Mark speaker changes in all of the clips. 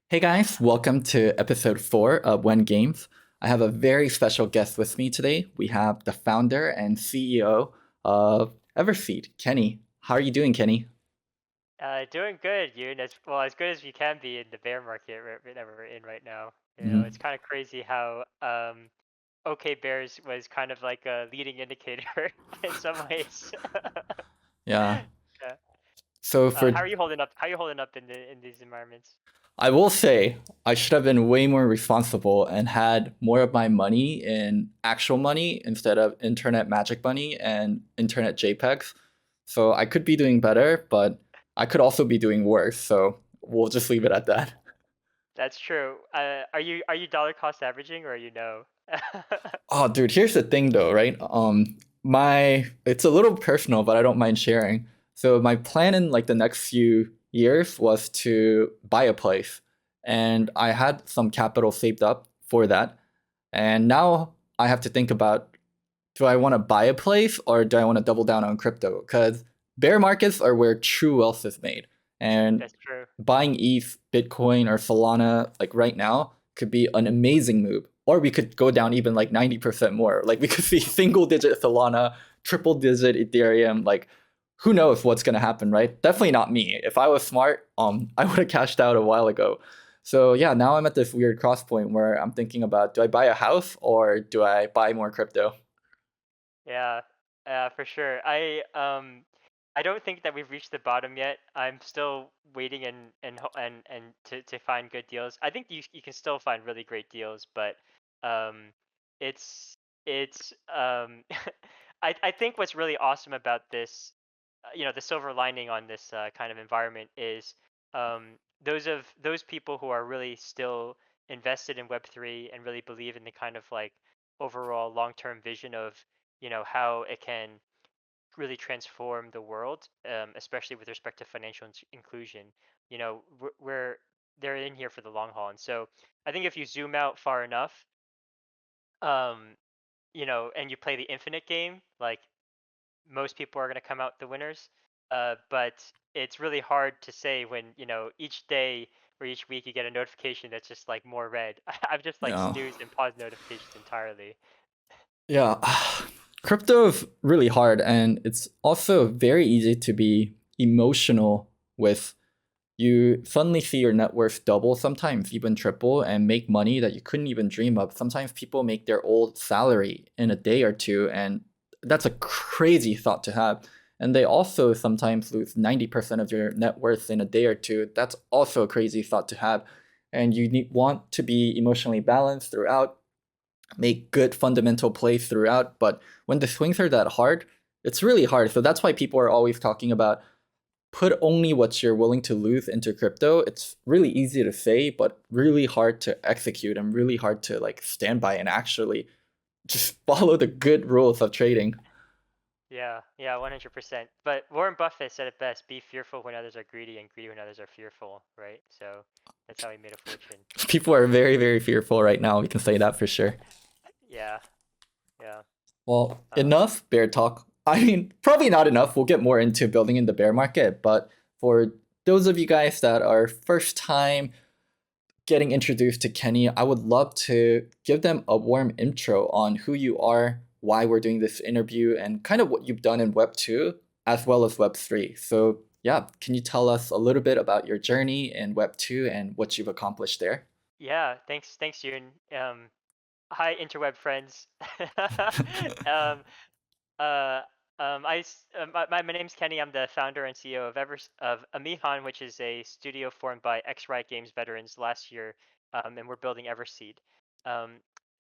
Speaker 1: Hey guys, welcome to episode 4 of When Games. I have a very special guest with me today. We have the founder and CEO of Everseed, Kenny. How are you doing, Kenny?
Speaker 2: Doing good, Yoon. As good as we can be in the bear market that we're in right now. It's
Speaker 1: Hmm.
Speaker 2: kind of crazy how OK Bears was kind of like a leading indicator in some ways.
Speaker 1: Yeah.
Speaker 2: Yeah.
Speaker 1: So
Speaker 2: How
Speaker 1: for
Speaker 2: are you holding up? How are you holding up in these environments?
Speaker 1: I will say I should have been way more responsible and had more of my money in actual money instead of internet magic money and internet JPEGs. So I could be doing better, but I could also be doing worse. So we'll just leave it at that.
Speaker 2: That's true. Are you dollar cost averaging or are you no?
Speaker 1: Oh, dude, here's the thing though, right? My it's a little personal, but I don't mind sharing. So my plan in like the next few years was to buy a place, and I had some capital saved up for that. And now I have to think about, do I want to buy a place or do I want to double down on crypto? Because bear markets are where true wealth is made. And
Speaker 2: That's true.
Speaker 1: buying ETH, Bitcoin, or Solana, like right now, could be an amazing move. Or we could go down even like 90% more. Like we could see single digit Solana, triple digit Ethereum. Like who knows what's going to happen, right? Definitely not me. If I was smart, I would have cashed out a while ago. So yeah, now I'm at this weird cross point where I'm thinking about, do I buy a house or do I buy more crypto?
Speaker 2: Yeah, for sure. I don't think that we've reached the bottom yet. I'm still waiting and to find good deals. I think you can still find really great deals, but um, it's it's I think what's really awesome about this, the silver lining on this kind of environment is those people who are really still invested in Web3 and really believe in the kind of like overall long-term vision of how it can really transform the world, especially with respect to financial inclusion. We're they're in here for the long haul, and so I think if you zoom out far enough, um, and you play the infinite game, like most people are going to come out the winners. But it's really hard to say when each day or each week you get a notification that's just like more red. I've just like
Speaker 1: Yeah.
Speaker 2: snoozed and paused notifications entirely.
Speaker 1: Yeah. Crypto is really hard and it's also very easy to be emotional with. You suddenly see your net worth double, sometimes even triple, and make money that you couldn't even dream of. Sometimes people make their old salary in a day or two, and that's a crazy thought to have. And they also sometimes lose 90% of your net worth in a day or two. That's also a crazy thought to have. And you want to be emotionally balanced throughout, make good fundamental plays throughout. But when the swings are that hard, it's really hard. So that's why people are always talking about put only what you're willing to lose into crypto. It's really easy to say, but really hard to execute and really hard to like stand by and actually just follow the good rules of trading.
Speaker 2: Yeah, yeah, 100%. But Warren Buffett said it best, be fearful when others are greedy and greedy when others are fearful, right? So that's how he made a fortune.
Speaker 1: People are very, very fearful right now. We can say that for sure.
Speaker 2: Yeah, yeah.
Speaker 1: Well,
Speaker 2: Um,
Speaker 1: enough bear talk. I mean, probably not enough. We'll get more into building in the bear market. But for those of you guys that are first time getting introduced to Kenny, I would love to give them a warm intro on who you are, why we're doing this interview, and kind of what you've done in Web 2 as well as Web 3. So, yeah, can you tell us a little bit about your journey in Web 2 and what you've accomplished there?
Speaker 2: yeah, thanks, Yoon. Hi, interweb friends. um, uh, my name's Kenny. I'm the founder and CEO of Amihan, which is a studio formed by ex-Riot Games veterans last year, and we're building Everseed. Um,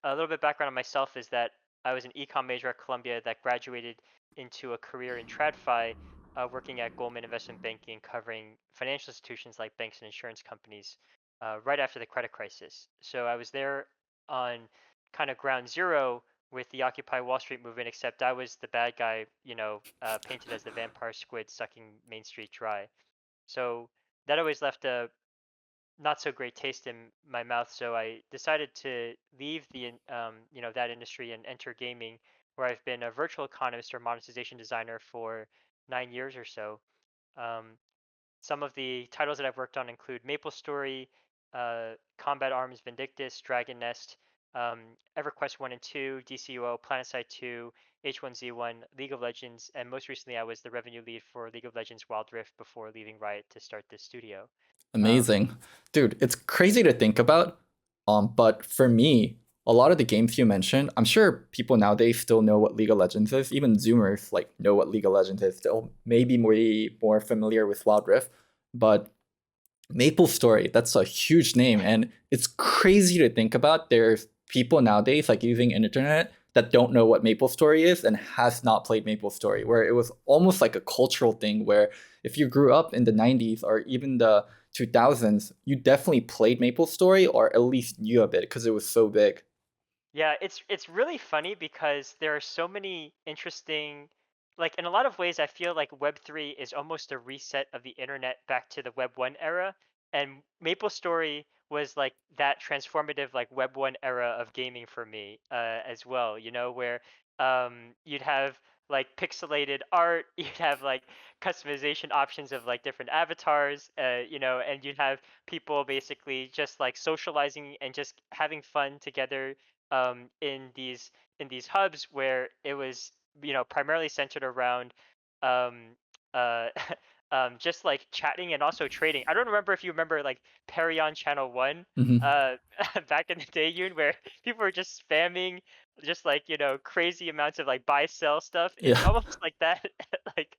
Speaker 2: a little bit background on myself is that I was an econ major at Columbia that graduated into a career in TradFi, working at Goldman Investment Banking, covering financial institutions like banks and insurance companies, right after the credit crisis. So I was there on kind of ground zero with the Occupy Wall Street movement, except I was the bad guy, painted as the vampire squid sucking Main Street dry. So that always left a not so great taste in my mouth. So I decided to leave that industry and enter gaming, where I've been a virtual economist or monetization designer for 9 years or so. Um, some of the titles that I've worked on include MapleStory, Combat Arms Vindictus, Dragon Nest, um, EverQuest 1 and 2, DCUO, PlanetSide 2, H1Z1, League of Legends, and most recently I was the revenue lead for League of Legends Wild Rift before leaving Riot to start this studio.
Speaker 1: Amazing. Dude, it's crazy to think about. But for me, a lot of the games you mentioned, I'm sure people nowadays still know what League of Legends is. Even Zoomers like know what League of Legends is. Still maybe more familiar with Wild Rift. But Maple Story, that's a huge name. And it's crazy to think about. There's people nowadays like using internet that don't know what Maple Story is and has not played Maple Story, where it was almost like a cultural thing where if you grew up in the 90s or even the 2000s, you definitely played Maple Story or at least knew a bit because it was so big.
Speaker 2: Yeah, it's really funny because there are so many interesting, like in a lot of ways I feel like Web3 is almost a reset of the internet back to the Web 1 era, and MapleStory was like that transformative like Web 1 era of gaming for me as well, you know, where you'd have like pixelated art, you'd have like customization options of like different avatars, you know, and you'd have people basically just like socializing and just having fun together in these hubs where it was, you know, primarily centered around um, uh, just like chatting and also trading. I don't remember if you remember like Perry on Channel One
Speaker 1: Mhm.
Speaker 2: uh, back in the day, Yoon, where people were just spamming just like, you know, crazy amounts of like buy sell stuff. It's
Speaker 1: Yeah.
Speaker 2: almost like that. Like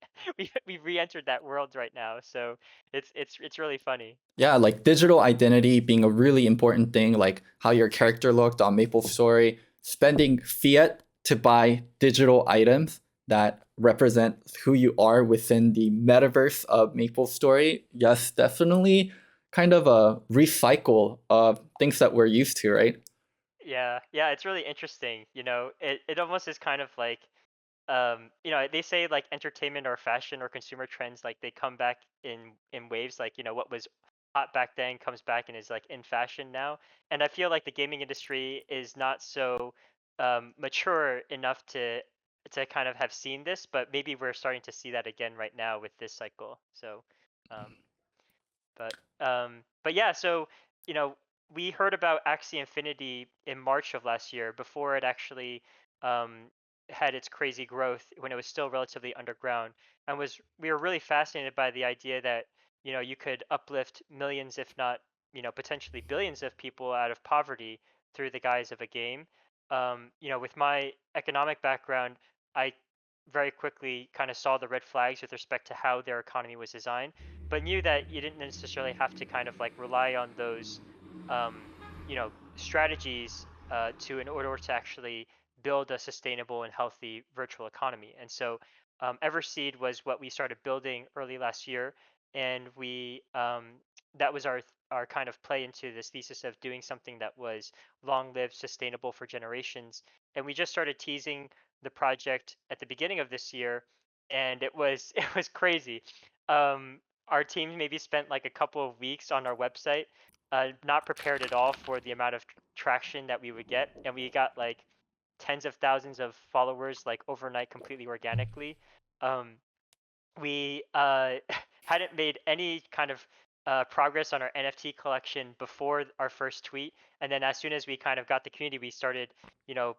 Speaker 2: we re-entered that world right now, so it's really funny.
Speaker 1: Yeah, like digital identity being a really important thing, like how your character looked on MapleStory, spending fiat to buy digital items that represent who you are within the metaverse of MapleStory. Yes, definitely kind of a recycle of things that we're used to, right?
Speaker 2: Yeah, yeah, it's really interesting. You know, it almost is kind of like you know, they say like entertainment or fashion or consumer trends, like they come back in waves. Like, you know, what was hot back then comes back and is like in fashion now. And I feel like the gaming industry is not so mature enough to kind of have seen this, but maybe we're starting to see that again right now with this cycle. So um, but yeah, so you know, we heard about Axie Infinity in March of last year before it actually um, had its crazy growth when it was still relatively underground, and was we were really fascinated by the idea that, you know, you could uplift millions, if not, you know, potentially billions of people out of poverty through the guise of a game. You know, with my economic background, I very quickly kind of saw the red flags with respect to how their economy was designed, but knew that you didn't necessarily have to kind of like rely on those, you know, strategies to in order to actually build a sustainable and healthy virtual economy. And so, Everseed was what we started building early last year, and we that was our kind of play into this thesis of doing something that was long-lived, sustainable for generations. And we just started teasing the project at the beginning of this year, and it was it was crazy. Um, our team maybe spent like a couple of weeks on our website, not prepared at all for the amount of traction that we would get, and we got like tens of thousands of followers like overnight, completely organically. Um, we hadn't made any kind of progress on our NFT collection before our first tweet, and then as soon as we kind of got the community, we started, you know,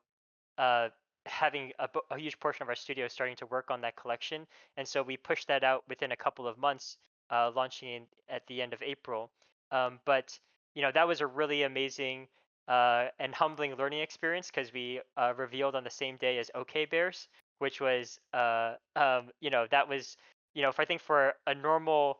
Speaker 2: uh, having a huge portion of our studio starting to work on that collection, and so we pushed that out within a couple of months, launching at the end of April. But you know, that was a really amazing and humbling learning experience because we revealed on the same day as OK Bears, which was you know, that was, you know, if I think for a normal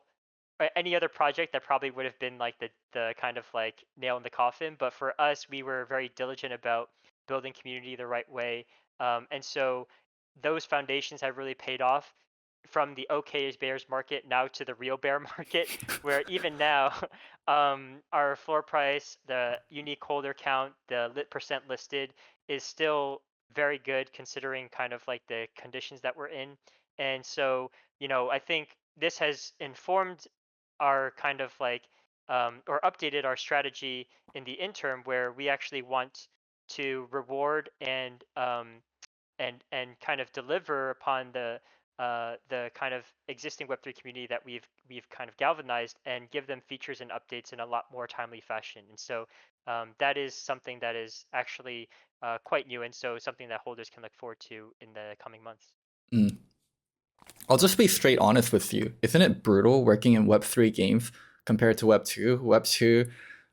Speaker 2: any other project that probably would have been like the kind of like nail in the coffin, but for us we were very diligent about building community the right way, and so those foundations have really paid off from the OK Bears market now to the real bear market, where even now our floor price, the unique holder count, the percent listed is still very good considering kind of like the conditions that we're in. And so, you know, I think this has informed our kind of like or updated our strategy in the interim, where we actually want to reward and kind of deliver upon the the kind of existing Web3 community that we've kind of galvanized and give them features and updates in a lot more timely fashion. And so that is something that is actually quite new, and so something that holders can look forward to in the coming months.
Speaker 1: Mm. I'll just be straight honest with you. Isn't it brutal working in Web3 games compared to Web2? Web2,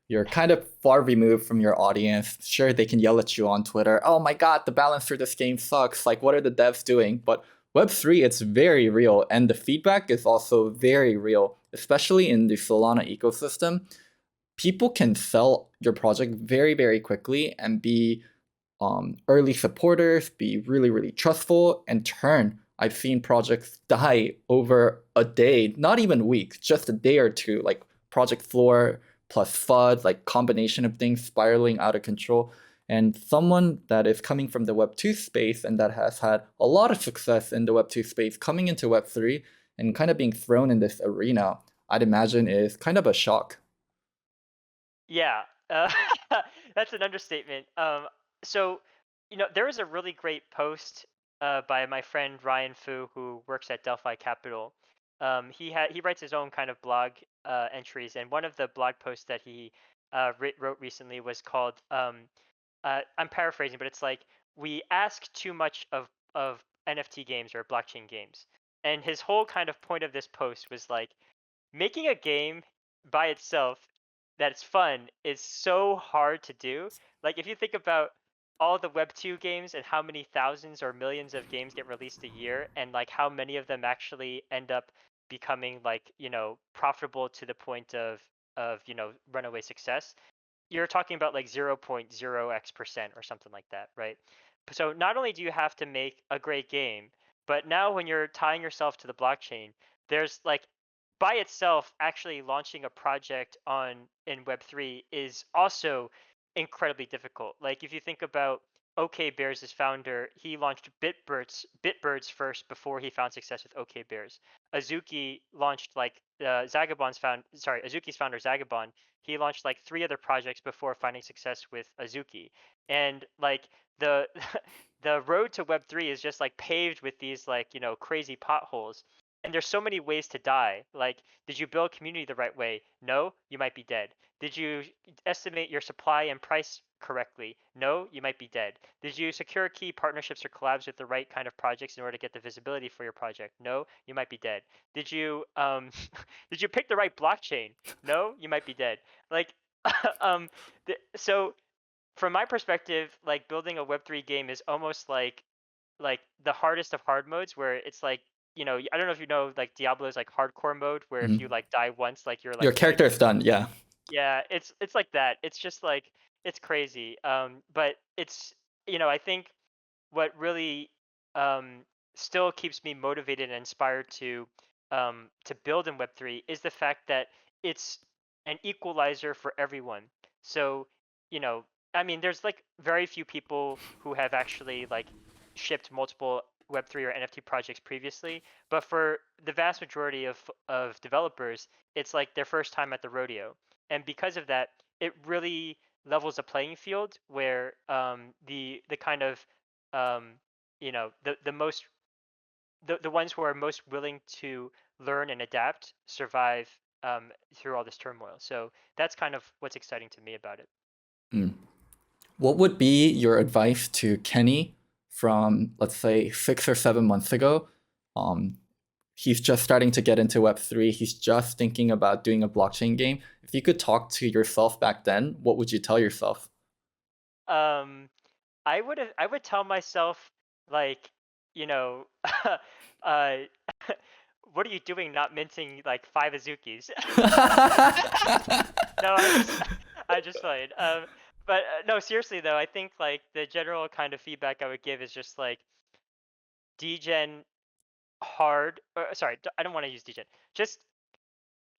Speaker 1: you're kind of far removed from your audience. Sure, they can yell at you on Twitter, oh my god, the balance for this game sucks. Like, what are the devs doing? But Web3, it's very real. And the feedback is also very real, especially in the Solana ecosystem. People can sell your project very, very quickly and be early supporters, be really, really trustful, and turn. I've seen projects die over a day, not even weeks, just a day or two, like project floor plus FUD, like combination of things spiraling out of control. And someone that is coming from the Web2 space and that has had a lot of success in the Web2 space coming into Web3 and kind of being thrown in this arena, I'd imagine is kind of a shock.
Speaker 2: Yeah, that's an understatement. So, there is a really great post by my friend Ryan Fu, who works at Delphi Capital. He writes his own kind of blog entries, and one of the blog posts that he wrote recently was called I'm paraphrasing, but it's like we ask too much of NFT games or blockchain games. And his whole kind of point of this post was like making a game by itself that's fun is so hard to do. Like if you think about all the Web 2 games and how many thousands or millions of games get released a year and like how many of them actually end up becoming like, profitable to the point of, runaway success, you're talking about like 0.0x% or something like that, right? So not only do you have to make a great game, but now when you're tying yourself to the blockchain, there's like by itself actually launching a project on in Web3 is also incredibly difficult. Like if you think about OK Bears' founder, he launched Bitbirds first before he found success with OK Bears. Azuki launched like Azuki's founder Zagabon, he launched like three other projects before finding success with Azuki. And like the the road to Web3 is just like paved with these like, crazy potholes. And there's so many ways to die. Like, did you build community the right way? No, you might be dead. Did you estimate your supply and price correctly? No, you might be dead. Did you secure key partnerships or collabs with the right kind of projects in order to get the visibility for your project? No, you might be dead. Did you did you pick the right blockchain? No, you might be dead. Like, um, so from my perspective, like building a Web3 game is almost like the hardest of hard modes, where it's like, I don't know if you know like Diablo's like hardcore mode, where if you
Speaker 1: Mhm.
Speaker 2: like die once, like you're
Speaker 1: Your
Speaker 2: like
Speaker 1: character
Speaker 2: finished.
Speaker 1: is done, yeah.
Speaker 2: Yeah, it's like that. It's just like it's crazy. But it's I think what really um, still keeps me motivated and inspired to build in Web3 is the fact that it's an equalizer for everyone. So, you know, I mean, there's like very few people who have actually like shipped multiple Web3 or NFT projects previously, but for the vast majority of developers, it's like their first time at the rodeo. And because of that, it really levels a playing field where the kind of um, the ones who are most willing to learn and adapt survive through all this turmoil. So that's kind of what's exciting to me about it.
Speaker 1: Mm. What would be your advice to Kenny from, let's say, 6 or 7 months ago? Um, he's just starting to get into Web3. He's just thinking about doing a blockchain game. If you could talk to yourself back then, what would you tell yourself?
Speaker 2: um, I would tell myself like, you know, uh, what are you doing not minting like 5 Azukis? No, I just played. But no, seriously though, I think like the general kind of feedback I would give is just like degen hard. Or, sorry, I don't want to use degen. Just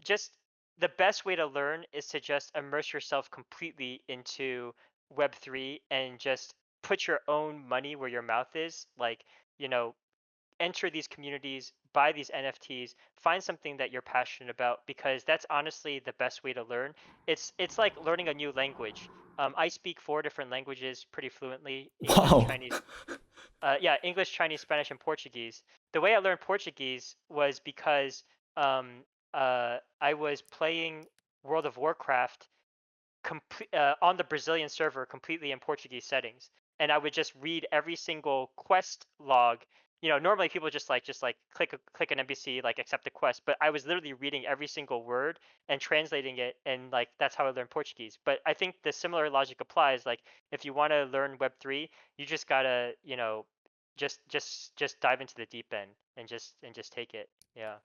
Speaker 2: just the best way to learn is to just immerse yourself completely into Web3 and just put your own money where your mouth is. Like, you know, enter these communities, buy these NFTs, find something that you're passionate about, because that's honestly the best way to learn. It's like learning a new language. I speak 4 different languages pretty fluently: English,
Speaker 1: Wow.
Speaker 2: Chinese. Yeah, English, Chinese, Spanish, and Portuguese. The way I learned Portuguese was because I was playing World of Warcraft on the Brazilian server completely in Portuguese settings, and I would just read every single quest log. Normally people just like click an NPC, like accept the quest, but I was literally reading every single word and translating it, and like that's how I learned Portuguese. But I think the similar logic applies. Like if you want to learn Web3, you just gotta just dive into the deep end and just take it. Yeah.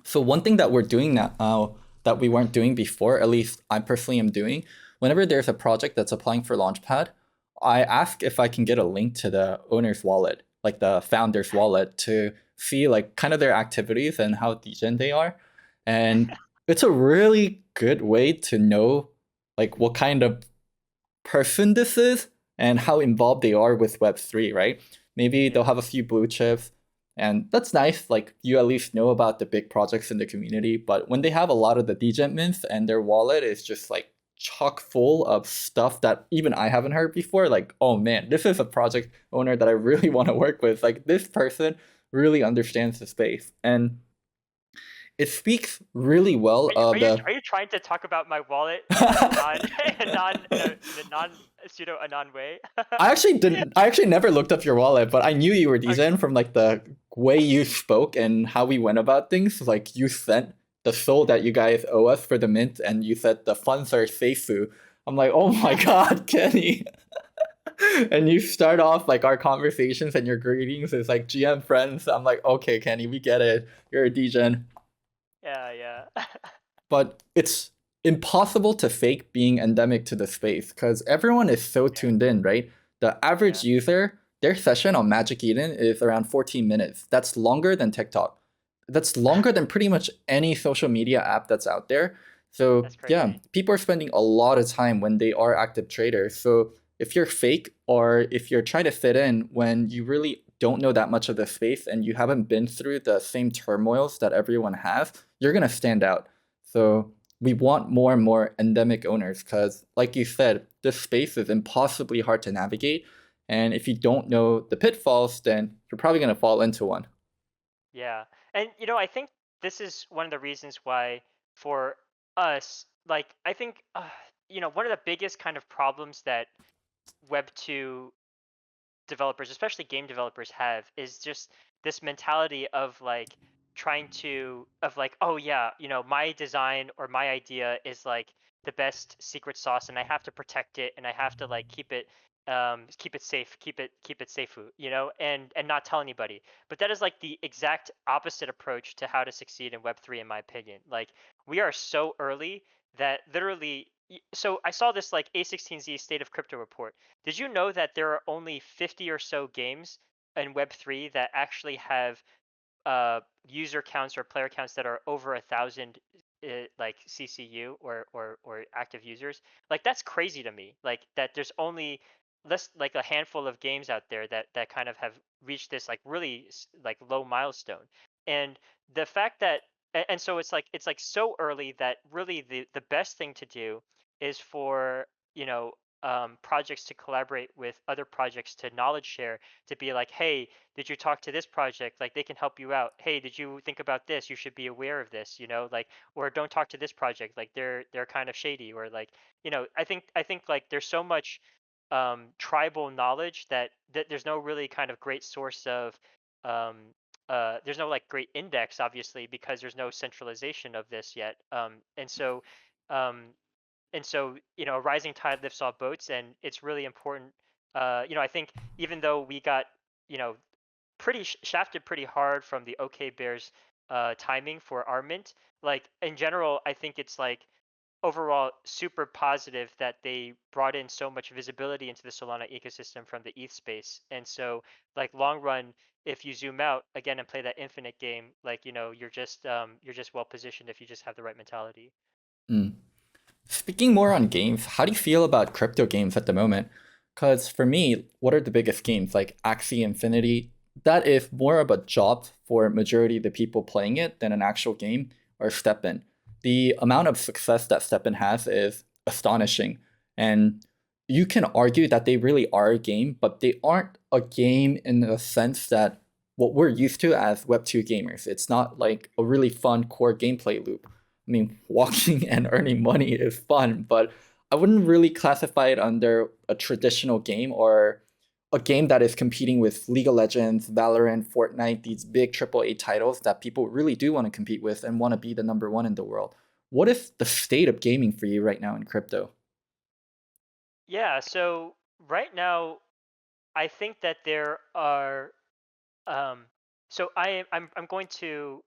Speaker 1: So one thing that we're doing now that we weren't doing before, at least I personally am doing, whenever there's a project that's applying for Launchpad, I ask if I can get a link to the owner's wallet, like the founder's wallet, to see like kind of their activities and how decent they are. And it's a really good way to know like what kind of person this is and how involved they are with Web3, right? Maybe they'll
Speaker 2: Yeah.
Speaker 1: have a few blue chips, and that's nice. Like you at least know about the big projects in the community. But when they have a lot of the degen mints and their wallet is just like chock full of stuff that even I haven't heard before, like, oh man, this is a project owner that I really want to work with. Like this person really understands the space. And it speaks really well
Speaker 2: Are you are
Speaker 1: of
Speaker 2: you
Speaker 1: the
Speaker 2: are you trying to talk about my wallet in a non in a non pseudo anon way?
Speaker 1: I actually didn't. I actually never looked up your wallet, but I knew you were
Speaker 2: Okay.
Speaker 1: Dizen from like the way you spoke and how we went about things. Like you sent the soul that you guys owe us for the mint, and you said the funds are seifu. I'm like, oh my god, Kenny. And you start off like our conversations and your greetings is like GM friends. I'm like, okay, Kenny, we get it. You're a Degen.
Speaker 2: Yeah, yeah.
Speaker 1: But it's impossible to fake being endemic to the space because everyone is so
Speaker 2: Yeah,
Speaker 1: tuned in, right? The
Speaker 2: yeah.
Speaker 1: average user, their session on Magic Eden is around 14 minutes. That's longer than TikTok. That's longer than pretty much any social media app that's out there. So,
Speaker 2: That's
Speaker 1: yeah,
Speaker 2: crazy.
Speaker 1: people are spending a lot of time when they are active traders. So, if you're fake or if you're trying to fit in when you really don't know that much of the space and you haven't been through the same turmoils that everyone has, you're going to stand out. So we want more and more endemic owners because, like you said, this space is impossibly hard to navigate. And if you don't know the pitfalls, then you're probably going to fall into one.
Speaker 2: Yeah. And I think this is one of the reasons why for us, like I think one of the biggest kind of problems that Web 2 developers, especially game developers, have is just this mentality of like trying to of like, oh yeah, my design or my idea is like the best secret sauce, and I have to protect it, and I have to like keep it safe, keep it safe, and not tell anybody. But that is like the exact opposite approach to how to succeed in Web3, in my opinion. Like we are so early that literally, so I saw this like A16Z State of Crypto report. Did you know that there are only 50 or so games in Web3 that actually have user counts or player counts that are over 1,000 like CCU or active users? Like that's crazy to me. Like that there's only less like a handful of games out there that kind of have reached this like really like low milestone. And the fact that and so it's like so early that really the best thing to do is for projects to collaborate with other projects to knowledge share, to be like, hey, did you talk to this project? Like they can help you out. Hey, did you think about this? You should be aware of this, like, or don't talk to this project. Like they're kind of shady, or like, I think like there's so much tribal knowledge that there's no really kind of great source of um there's no like great index, obviously, because there's no centralization of this yet. Um and so a rising tide lifts all boats, and it's really important. I think even though we got you know pretty shafted pretty hard from the OK Bears timing for our mint, like in general, I think it's like overall super positive that they brought in so much visibility into the Solana ecosystem from the ETH space. And so like long run, if you zoom out again and play that infinite game, like you're just well positioned if you just have the right mentality.
Speaker 1: Mm. Speaking more on games, how do you feel about crypto games at the moment? Because for me, what are the biggest games like Axie Infinity? That is more of a job for majority of the people playing it than an actual game, or StepN. The amount of success that StepN has is astonishing. And you can argue that they really are a game, but they aren't a game in the sense that what we're used to as Web2 gamers. It's not like a really fun core gameplay loop. I mean, walking and earning money is fun, but I wouldn't really classify it under a traditional game or a game that is competing with League of Legends, Valorant, Fortnite, these big AAA titles that people really do want to compete with and want to be the number one in the world. What is the state of gaming for you right now in crypto?
Speaker 2: Yeah, so right now I think that there are um so I'm going to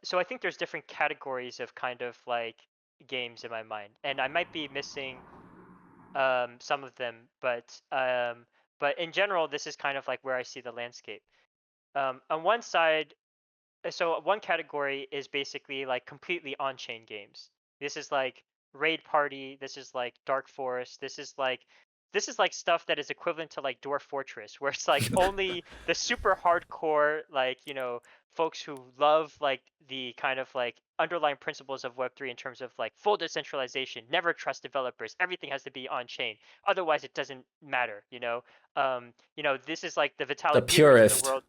Speaker 2: so I think there's different categories of kind of like games in my mind, and I might be missing some of them, but in general this is kind of like where I see the landscape. On one side, so one category is basically like completely on-chain games. This is like Raid Party, this is like Dark Forest, this is like stuff that is equivalent to like Dwarf Fortress, where it's like only the super hardcore, like, folks who love like the kind of like underlying principles of Web3 in terms of like full decentralization, never trust developers, everything has to be on chain. Otherwise it doesn't matter. This is like the
Speaker 1: The
Speaker 2: Vitalik Buterins of the
Speaker 1: purist.
Speaker 2: world.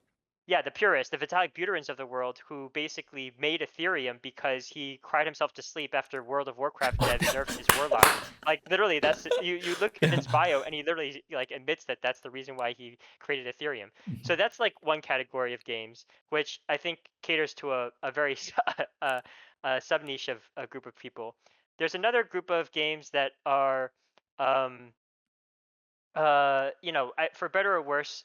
Speaker 2: Yeah, the purists, the Vitalik Buterins of the world, who basically made Ethereum because he cried himself to sleep after World of Warcraft devs nerfed his warlock. Like literally, that's you look at
Speaker 1: Yeah.
Speaker 2: his bio, and he literally like admits that that's the reason why he created Ethereum. So that's like one category of games, which I think caters to a very sub niche of a group of people. There's another group of games that are, um, for better or worse,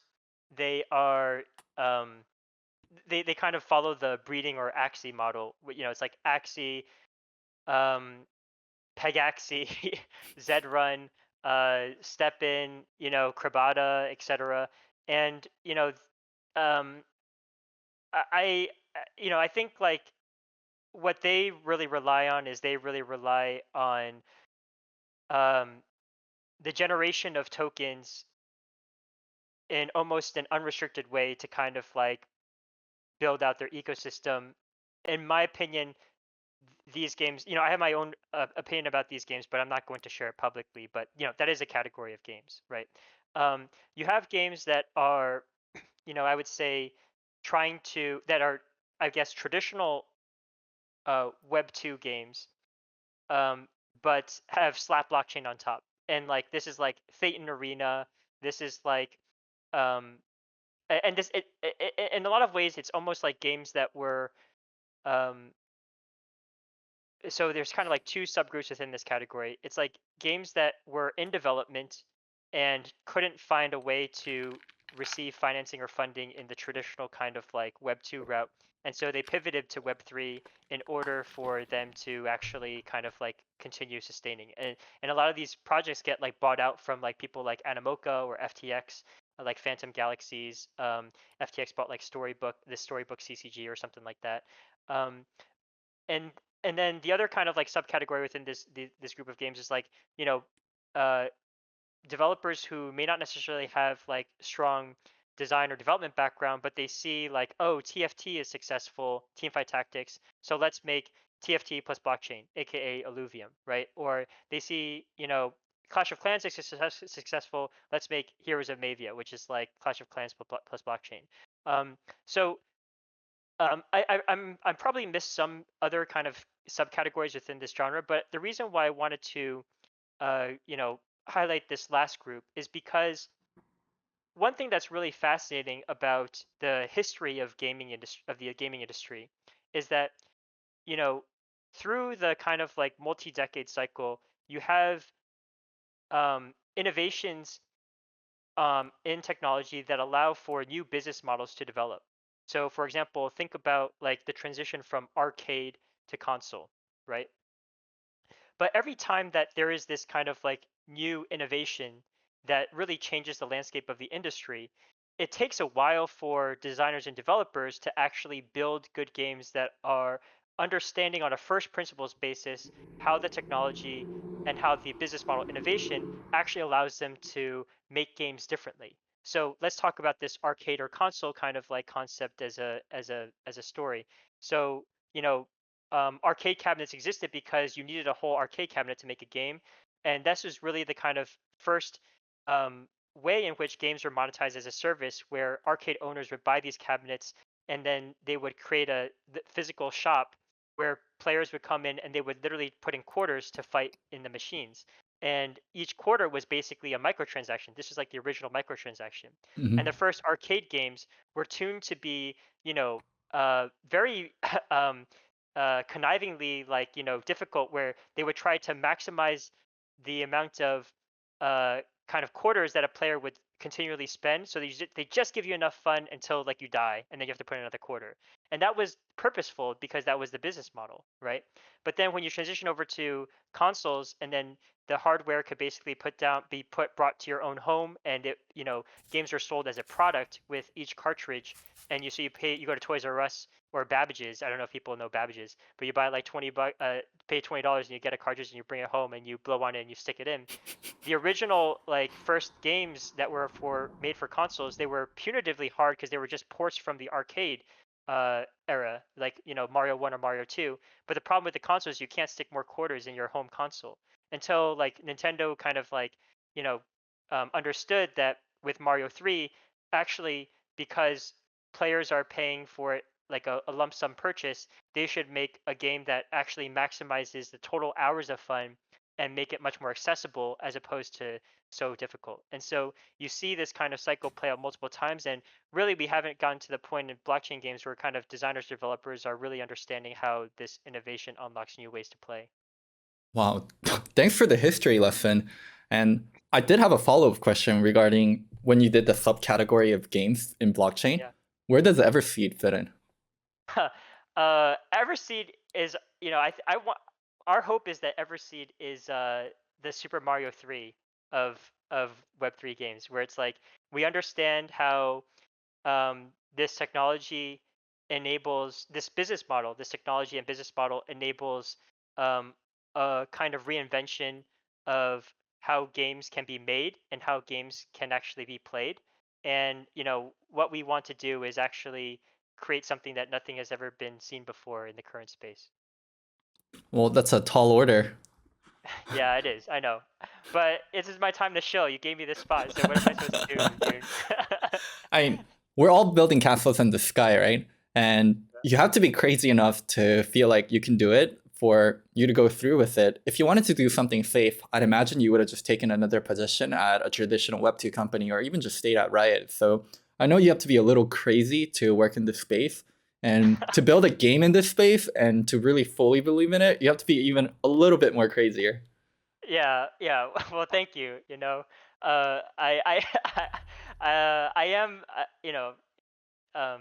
Speaker 2: they are. Um, they kind of follow the breeding or axie model. It's like axie, um, pegaxie, zrun, step in, kribata, etc. And um, I think like what they really rely on is they really rely on um, the generation of tokens in almost an unrestricted way to kind of like build out their ecosystem. In my opinion, these games, I have my own opinion about these games, but I'm not going to share it publicly. But that is a category of games, right? You have games that are, I would say, that are, I guess, traditional Web 2 games, um, but have slap blockchain on top. And like this is like Phaeton Arena. This is like, um, and this in a lot of ways, it's almost like games that were um, so there's kind of like two subgroups within this category. It's like games that were in development and couldn't find a way to receive financing or funding in the traditional kind of like Web 2 route. And so they pivoted to Web 3 in order for them to actually kind of like continue sustaining. And a lot of these projects get like bought out from like people like Animoca or FTX, like Phantom Galaxies. FTX bought like Storybook CCG or something like that. Um, and and then the other kind of like subcategory within this group of games is like, you know uh, developers who may not necessarily have like strong design or development background, but they see like, oh, TFT is successful, teamfight tactics, so let's make TFT plus blockchain, aka Alluvium, right? Or they see, Clash of Clans is successful, let's make Heroes of Mavia, which is like Clash of Clans plus blockchain. So I'm probably missed some other kind of subcategories within this genre, but the reason why I wanted to highlight this last group is because one thing that's really fascinating about the history of the gaming industry is that, you know through the kind of like multi-decade cycle, you have innovations in technology that allow for new business models to develop. So, for example, think about like the transition from arcade to console, right? But every time that there is this kind of like new innovation that really changes the landscape of the industry, it takes a while for designers and developers to actually build good games that are understanding on a first principles basis how the technology and how the business model innovation actually allows them to make games differently. So let's talk about this arcade or console kind of like concept as a story. So, arcade cabinets existed because you needed a whole arcade cabinet to make a game. and this is really the kind of first um, way in which games were monetized as a service, where arcade owners would buy these cabinets and then they would create a physical shop where players would come in and they would literally put in quarters to fight in the machines. And each quarter was basically a microtransaction. This is like the original microtransaction. And the
Speaker 1: Hmm.
Speaker 2: first arcade games were tuned to be, very um, connivingly, like, difficult, where they would try to maximize the amount of kind of quarters that a player would continually spend. So they just give you enough fun until like you die, and then you have to put in another quarter. And that was purposeful because that was the business model, right? But then when you transition over to consoles, and then the hardware could basically brought to your own home, and games are sold as a product with each cartridge. And you go to Toys R Us or Babbage's. I don't know if people know Babbage's, but you buy like pay $20 and you get a cartridge and you bring it home and you blow on it and you stick it in. The original like first games that were for made for consoles, they were punitively hard because they were just ports from the arcade era, like Mario 1 or Mario 2. But the problem with the console is you can't stick more quarters in your home console until like Nintendo kind of like you know understood that with Mario 3, actually, because players are paying for it like a lump sum purchase, they should make a game that actually maximizes the total hours of fun and make it much more accessible as opposed to so difficult. And so you see this kind of cycle play out multiple times. And really, we haven't gotten to the point in blockchain games where kind of designers, developers are really understanding how this innovation unlocks new ways to play.
Speaker 1: Wow, thanks for the history lesson. And I did have a follow-up question regarding when you did the subcategory of games in blockchain.
Speaker 2: Yeah.
Speaker 1: Where does Everseed fit in?
Speaker 2: Everseed is, I want, our hope is that Everseed is the Super Mario 3 of Web3 games, where it's like we understand how this technology enables this business model. This technology and business model enables um, a kind of reinvention of how games can be made and how games can actually be played. And what we want to do is actually create something that nothing has ever been seen before in the current space.
Speaker 1: Well, that's a tall order.
Speaker 2: Yeah, it is. I know, but this is my time to show. You gave me this spot, so what am I supposed to do, dude?
Speaker 1: I mean, we're all building castles in the sky, right? And you have to be crazy enough to feel like you can do it for you to go through with it. If you wanted to do something safe, I'd imagine you would have just taken another position at a traditional Web2 company or even just stayed at Riot. So I know you have to be a little crazy to work in this space. And to build a game in this space and to really fully believe in it, you have to be even a little bit more crazier.
Speaker 2: Yeah, yeah. Well, thank you. I am, um,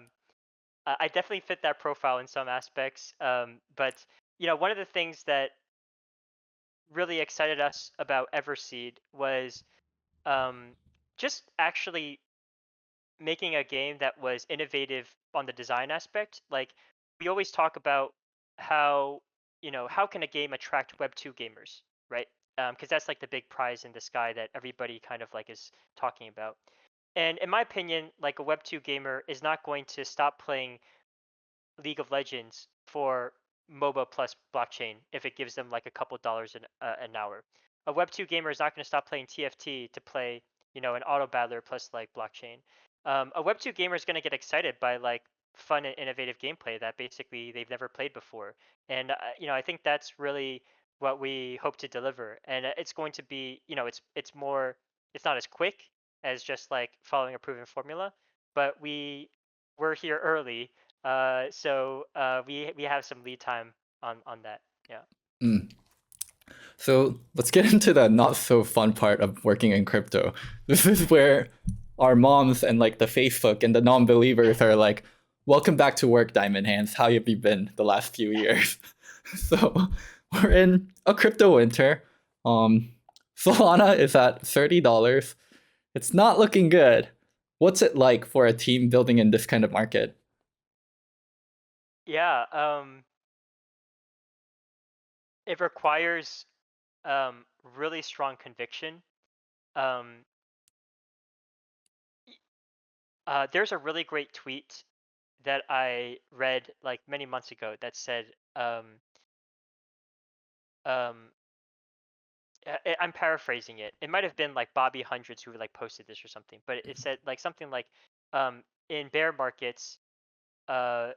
Speaker 2: I definitely fit that profile in some aspects. But one of the things that really excited us about Everseed was um, just actually making a game that was innovative on the design aspect. Like, we always talk about how how can a game attract Web 2 gamers, right? Because that's like the big prize in the sky that everybody kind of like is talking about. And in my opinion, like a Web 2 gamer is not going to stop playing League of Legends for MOBA plus blockchain if it gives them like a couple dollars an hour. A Web 2 gamer is not going to stop playing TFT to play, an auto battler plus like blockchain. A Web 2 gamer is going to get excited by like fun and innovative gameplay that basically they've never played before. And, I think that's really what we hope to deliver. And it's going to be, it's not as quick as just like following a proven formula, but we're here early, we have some lead time on that. Yeah.
Speaker 1: Mm. So let's get into the not so fun part of working in crypto. This is where our moms and like the Facebook and the non-believers are like, "Welcome back to work, Diamond Hands. How have you been the last few years?" So we're in a crypto winter. Um, Solana is at $30. It's not looking good. What's it like for a team building in this kind of market?
Speaker 2: Yeah. It requires really strong conviction. Um, there's a really great tweet that I read like many months ago that said, um, I'm paraphrasing it. It might have been like Bobby Hundreds who like posted this or something, but it said like something like, in bear markets, uh,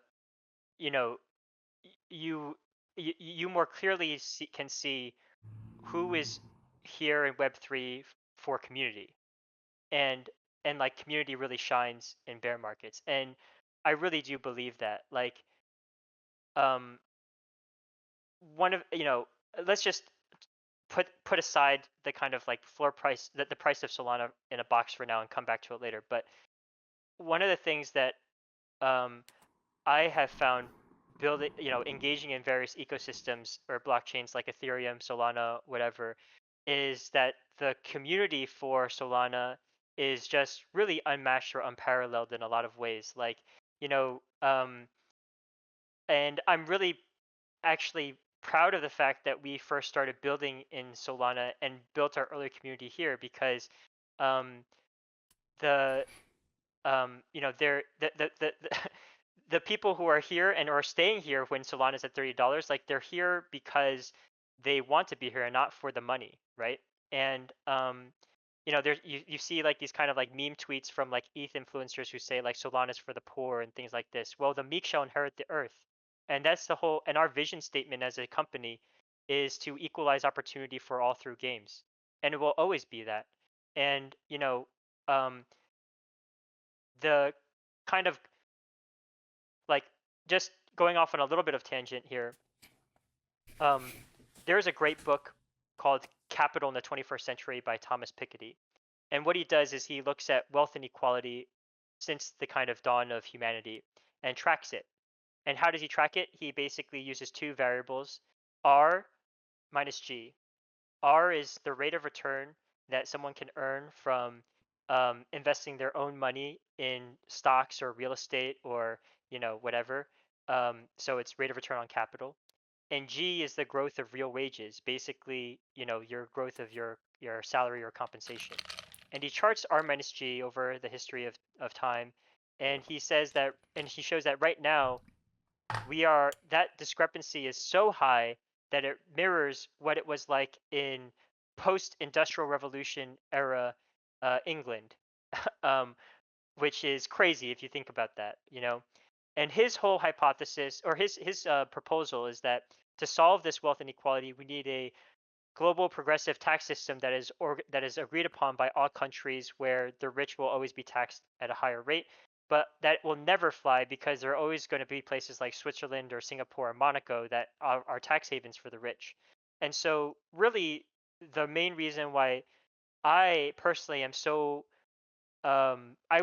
Speaker 2: you know, you you more clearly can see who is here in Web3 for community, and like community really shines in bear markets, and I really do believe that. Like, um, one of let's just put aside the kind of like floor price, the price of Solana in a box for now, and come back to it later. But one of the things that um, I have found building, engaging in various ecosystems or blockchains like Ethereum, Solana, whatever, is that the community for Solana is just really unmatched or unparalleled in a lot of ways. Like, you know, um, and I'm really actually proud of the fact that we first started building in Solana and built our early community here, because um, the they're the the people who are here and are staying here when Solana's at $30, like they're here because they want to be here and not for the money, right? And there's you see like these kind of like meme tweets from like ETH influencers who say like Solana's for the poor and things like this. Well, the meek shall inherit the earth, and that's the whole. And our vision statement as a company is to equalize opportunity for all through games, and it will always be that. And um, the kind of like, just going off on a little bit of tangent here, um, there's a great book called Capital in the 21st Century by Thomas Piketty. And what he does is he looks at wealth inequality since the kind of dawn of humanity and tracks it. And how does he track it? He basically uses two variables, R minus G. R is the rate of return that someone can earn from investing their own money in stocks or real estate or whatever. So it's rate of return on capital. And G is the growth of real wages, basically your growth of your salary or compensation. And he charts R minus G over the history of time, and he says that, and he shows that right now that discrepancy is so high that it mirrors what it was like in post-industrial revolution era England, um, which is crazy if you think about that. And his whole hypothesis, or his proposal, is that to solve this wealth inequality, we need a global progressive tax system that is agreed upon by all countries, where the rich will always be taxed at a higher rate. But that will never fly, because there are always going to be places like Switzerland or Singapore or Monaco that are tax havens for the rich. And so really, the main reason why I personally am so I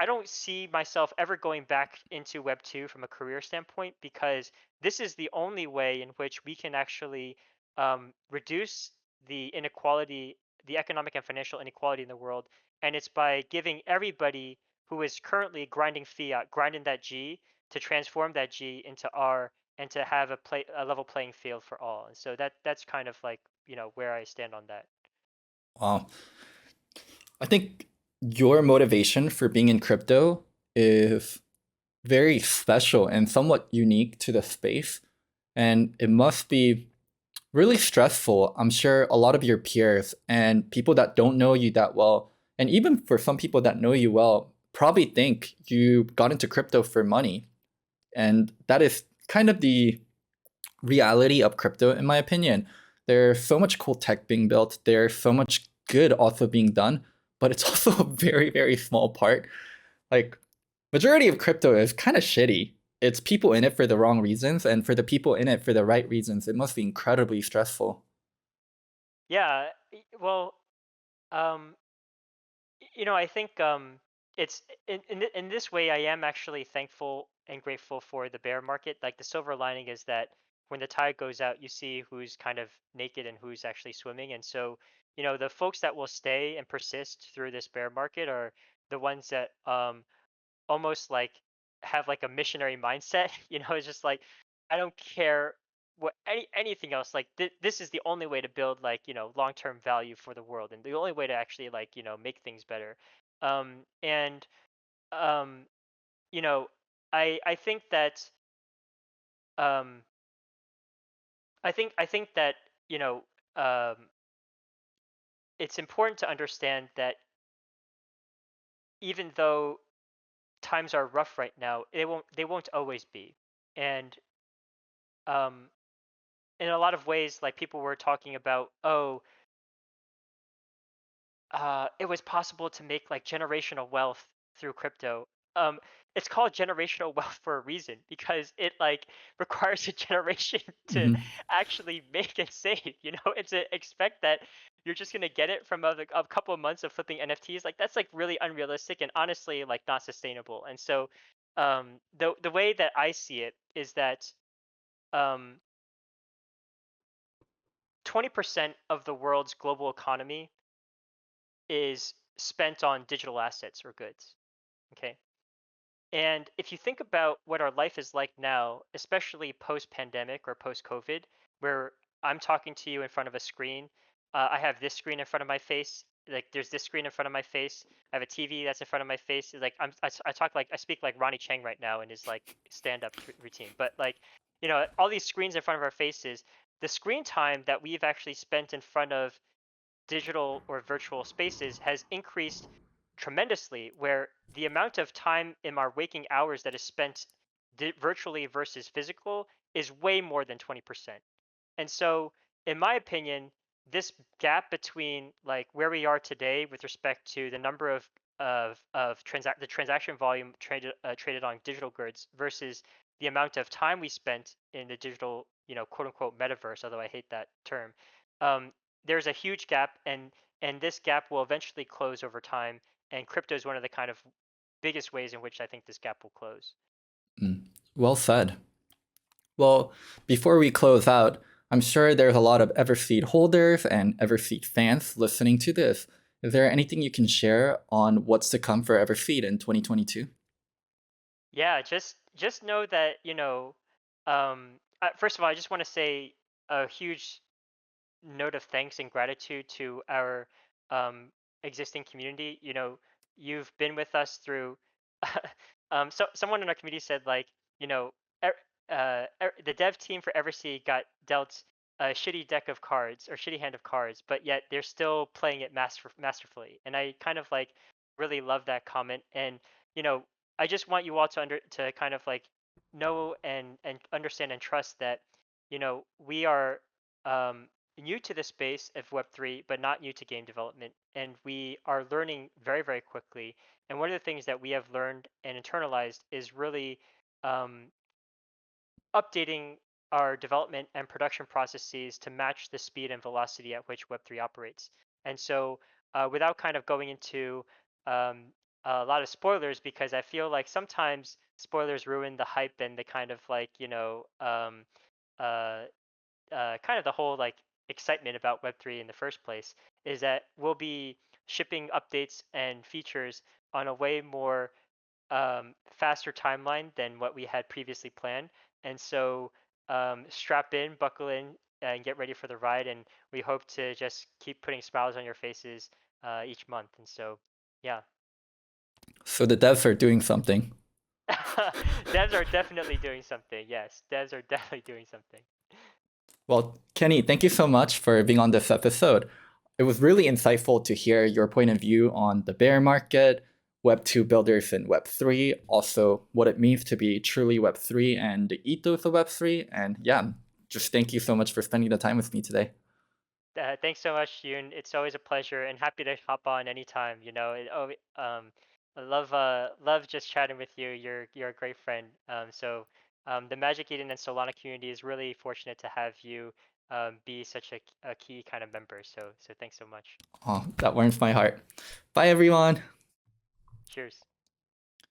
Speaker 2: don't see myself ever going back into Web 2 from a career standpoint, because this is the only way in which we can actually reduce the inequality, the economic and financial inequality in the world. And it's by giving everybody who is currently grinding fiat, grinding that G, to transform that G into R, and to have a level playing field for all. And so that's kind of like, where I stand on that.
Speaker 1: Wow. I think your motivation for being in crypto is very special and somewhat unique to the space. And it must be really stressful. I'm sure a lot of your peers and people that don't know you that well, and even for some people that know you well, probably think you got into crypto for money. And that is kind of the reality of crypto, in my opinion. There's so much cool tech being built, there's so much good also being done, but it's also a very, very small part. Like, majority of crypto is kind of shitty. It's people in it for the wrong reasons, and for the people in it for the right reasons, it must be incredibly stressful.
Speaker 2: Yeah, well, um, I think it's in this way I am actually thankful and grateful for the bear market. Like, the silver lining is that when the tide goes out, you see who's kind of naked and who's actually swimming. And so, the folks that will stay and persist through this bear market are the ones that almost like have like a missionary mindset. It's just like, I don't care what anything else. Like, this is the only way to build like long-term value for the world, and the only way to actually like make things better. And um, you know, I think that um, I think that you know, um, it's important to understand that even though times are rough right now, they won't always be. And um, in a lot of ways, like people were talking about, oh, it was possible to make like generational wealth through crypto. Um, it's called generational wealth for a reason because it like requires a generation to
Speaker 1: Hmm.
Speaker 2: actually make and save. You know, it's to expect that you're just gonna get it from a couple of months of flipping NFTs. Like that's like really unrealistic and honestly like not sustainable. And so, the way that I see it is that um, 20% of the world's global economy is spent on digital assets or goods. Okay. And if you think about what our life is like now, especially post pandemic or post COVID, where I'm talking to you in front of a screen, I have this screen in front of my face. Like there's this screen in front of my face. I have a TV that's in front of my face. It's like I talk like I speak like Ronnie Chang right now in his like stand up routine. But like, all these screens in front of our faces, the screen time that we've actually spent in front of digital or virtual spaces has increased tremendously, where the amount of time in our waking hours that is spent virtually versus physical is way more than 20%. And so, in my opinion, this gap between like where we are today with respect to the number of the transaction volume traded on digital goods versus the amount of time we spent in the digital, quote unquote metaverse, although I hate that term, um, there's a huge gap, and this gap will eventually close over time. And crypto is one of the kind of biggest ways in which I think this gap will close.
Speaker 1: Mm. Well said. Well, before we close out, I'm sure there's a lot of Everseed holders and Everseed fans listening to this. Is there anything you can share on what's to come for Everseed in 2022?
Speaker 2: Yeah, just know that first of all, I just want to say a huge note of thanks and gratitude to our um, existing community. You've been with us through. So someone in our community said like, you know, the dev team for Eversea got dealt a shitty deck of cards or shitty hand of cards, but yet they're still playing it masterfully. And I kind of like really love that comment. And you know, I just want you all to kind of like know and understand and trust that we are new to the space of Web3, but not new to game development. And we are learning very, very quickly. And one of the things that we have learned and internalized is really um, updating our development and production processes to match the speed and velocity at which Web3 operates. And so, without kind of going into um, a lot of spoilers, because I feel like sometimes spoilers ruin the hype and the kind of like, uh, kind of the whole like excitement about Web3 in the first place is that we'll be shipping updates and features on a way more faster timeline than what we had previously planned. And so strap in, buckle in, and get ready for the ride. And we hope to just keep putting smiles on your faces each month. And so, yeah.
Speaker 1: So the devs are doing something.
Speaker 2: Devs are definitely doing something. Yes, devs are definitely doing something.
Speaker 1: Well, Kenny, thank you so much for being on this episode. It was really insightful to hear your point of view on the bear market, Web2 builders in Web3, also what it means to be truly Web3 and the ethos of Web3. And yeah, just thank you so much for spending the time with me today.
Speaker 2: Thanks so much, Yoon. It's always a pleasure and happy to hop on anytime. I love just chatting with you. You're a great friend. The Magic Eden and Solana community is really fortunate to have you be such a key kind of member. So thanks so much.
Speaker 1: Oh, that warms my heart. Bye, everyone.
Speaker 2: Cheers.